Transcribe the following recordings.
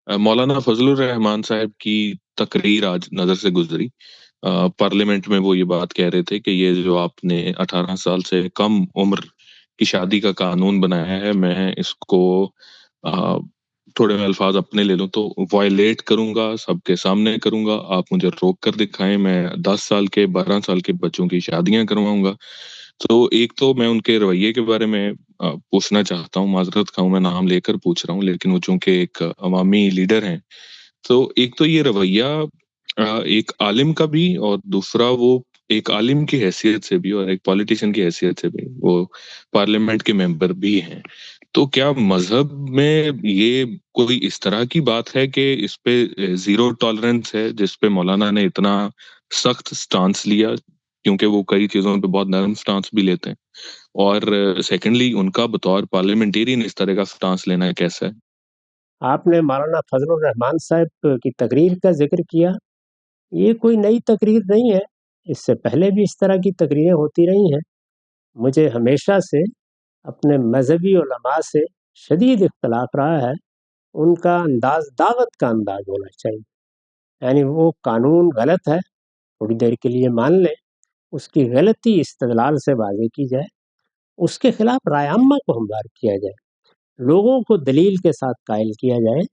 मौलाना फजलुर रहमान साहब की तकरीर आज नज़र से गुजरी। पार्लियामेंट में वो ये बात कह रहे थे कि ये जो आपने 18 साल से कम उम्र की शादी का कानून बनाया है, मैं इसको अ, थोड़े मैं अल्फाज अपने ले लूं तो वायलेट करूंगा, सबके सामने करूंगा। आप मुझे रोक कर दिखाएं, मैं 10 साल के 12 साल के बच्चों की शादियां करवाऊंगा। तो एक तो मैं उनके रवैये के बारे में पूछना चाहता हूँ, माजरत खाऊं मैं नाम लेकर पूछ रहा हूँ, लेकिन वो चूंकि एक अवामी लीडर हैं, तो एक तो ये रवैया एक आलिम का भी, और दूसरा वो एक आलिम की हैसियत से भी और एक पॉलिटिशियन की हैसियत से भी वो पार्लियामेंट के मेंबर भी हैं। तो क्या मजहब में ये कोई इस तरह की बात है कि इस पे जीरो टॉलरेंस है, जिस पे मौलाना ने इतना सख्त स्टांस लिया, क्योंकि वो कई चीजों पे बहुत नरम स्टांस भी लेते हैं। और सेकंडली उनका बतौर पार्लियामेंटेरियन इस तरह का स्टांस लेना कैसा है? आपने मौलाना फजलुर रहमान साहब की तकरीर का जिक्र किया। ये कोई नई तकरीर नहीं है, इससे पहले भी इस तरह की तकरीरें होती रही हैं। मुझे हमेशा से अपने मजहबी उलमा से शदीद इख्तलाफ रहा है। उनका अंदाज दावत का अंदाज होना चाहिए, यानी वो कानून गलत है, थोड़ी देर के लिए मान लें, उसकी गलती इस्तदलाल से वाज़ेह की जाए, उसके खिलाफ रायअम्मा को हमवार किया जाए, लोगों को दलील के साथ कायल किया जाए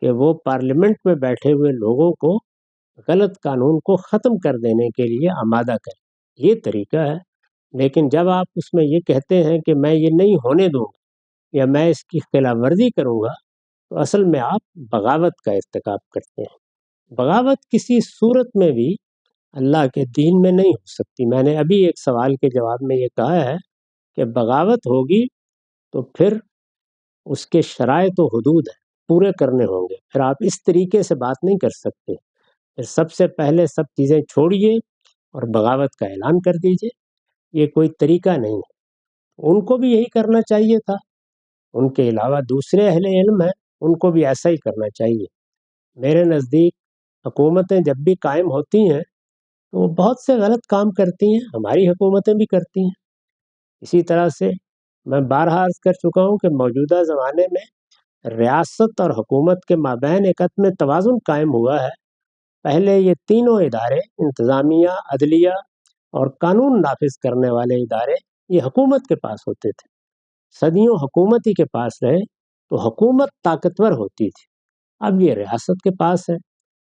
कि वो पार्लियामेंट में बैठे हुए लोगों को गलत कानून को ख़त्म कर देने के लिए आमादा करें। ये तरीका है। लेकिन जब आप उसमें ये कहते हैं कि मैं ये नहीं होने दूंगा या मैं इसकी खिलाफ वर्जी करूँगा, तो असल में आप बगावत का इर्तिकाब करते हैं। बगावत किसी सूरत में भी अल्लाह के दीन में नहीं हो सकती। मैंने अभी एक सवाल के जवाब में ये कहा है कि बगावत होगी तो फिर उसके शराइत व हुदूद है, पूरे करने होंगे। फिर आप इस तरीके से बात नहीं कर सकते। फिर सबसे पहले सब चीज़ें छोड़िए और बगावत का ऐलान कर दीजिए। ये कोई तरीका नहीं है। उनको भी यही करना चाहिए था। उनके अलावा दूसरे अहले इल्म हैं, उनको भी ऐसा ही करना चाहिए। मेरे नज़दीक हुकूमतें जब भी कायम होती हैं तो वो बहुत से गलत काम करती हैं, हमारी हुकूमतें भी करती हैं। इसी तरह से मैं बारहा अर्ज़ कर चुका हूँ कि मौजूदा ज़माने में रियासत और हुकूमत के माबैन एक अदम तवाज़ुन कायम हुआ है। पहले ये तीनों इदारे, इंतज़ामिया, अदलिया और कानून नाफिज करने वाले इदारे, ये हुकूमत के पास होते थे। सदियों हुकूमत ही के पास रहे तो हुकूमत ताकतवर होती थी। अब ये रियासत के पास है।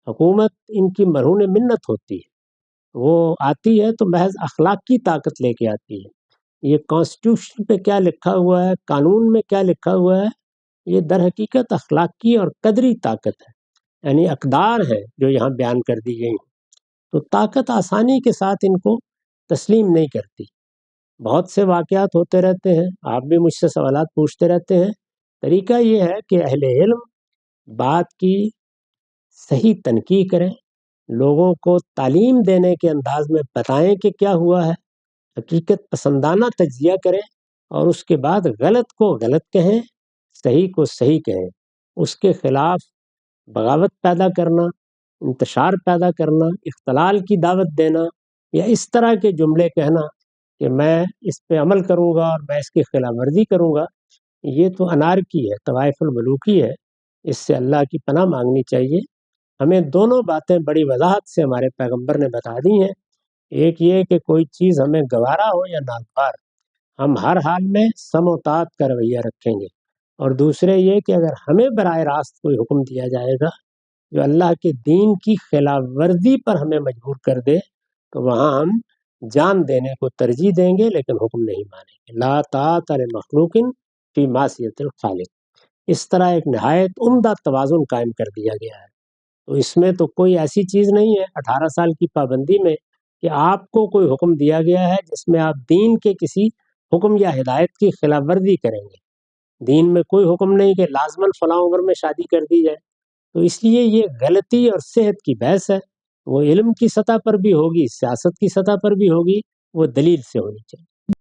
हुकूमत इनकी मरहून मिन्नत होती है। वो आती है तो महज अखलाक की ताकत लेके आती है। ये कॉन्स्टिट्यूशन पे क्या लिखा हुआ है, कानून में क्या लिखा हुआ है, ये दर हकीकत अखलाकी और कदरी ताकत है, यानी अकदार है जो यहाँ बयान कर दी गई। तो ताकत आसानी के साथ इनको तस्लीम नहीं करती। बहुत से वाक़यात होते रहते हैं, आप भी मुझसे सवालात पूछते रहते हैं। तरीका ये है कि अहले इल्म बात की सही तनकीह करें, लोगों को तालीम देने के अंदाज में बताएं कि क्या हुआ है, हकीकत पसंदाना तज्जिया करें और उसके बाद गलत को गलत कहें, सही को सही कहें। उसके खिलाफ बगावत पैदा करना, इंतशार पैदा करना, इख्तलाल की दावत देना या इस तरह के जुमले कहना कि मैं इस पे अमल करूँगा और मैं इसकी खिलाफ वर्जी करूँगा, ये तो अनारकी है, तवाइफुल मलूकी है। इससे अल्लाह की पनाह मांगनी चाहिए। हमें दोनों बातें बड़ी वजाहत से हमारे पैगंबर ने बता दी हैं। एक ये कि कोई चीज़ हमें गवारा हो या नागवार, हम हर हाल में समओतात का रवैया रखेंगे। और दूसरे ये कि अगर हमें बराह रास्त कोई हुक्म दिया जाएगा जो अल्लाह के दीन की खिलाफ वर्जी पर हमें मजबूर कर दे, तो वहाँ हम जान देने को तरजीह देंगे, लेकिन हुक्म नहीं मानेंगे। ला ताअत li मखलूकिन फी मासियतिल खालिक। इस तरह एक नहायत उम्दा तवाज़ुन कायम कर दिया गया है। तो इसमें तो कोई ऐसी चीज़ नहीं है 18 साल की पाबंदी में कि आपको कोई हुक्म दिया गया है जिसमें आप दीन के किसी हुक्म या हिदायत की खिलाफ वर्जी करेंगे। दीन में कोई हुक्म नहीं कि लाजमन फलां उम्र में शादी कर दी जाए। तो इसलिए ये गलती और सेहत की बहस है। वो इल्म की सतह पर भी होगी, सियासत की सतह पर भी होगी, वो दलील से होनी चाहिए।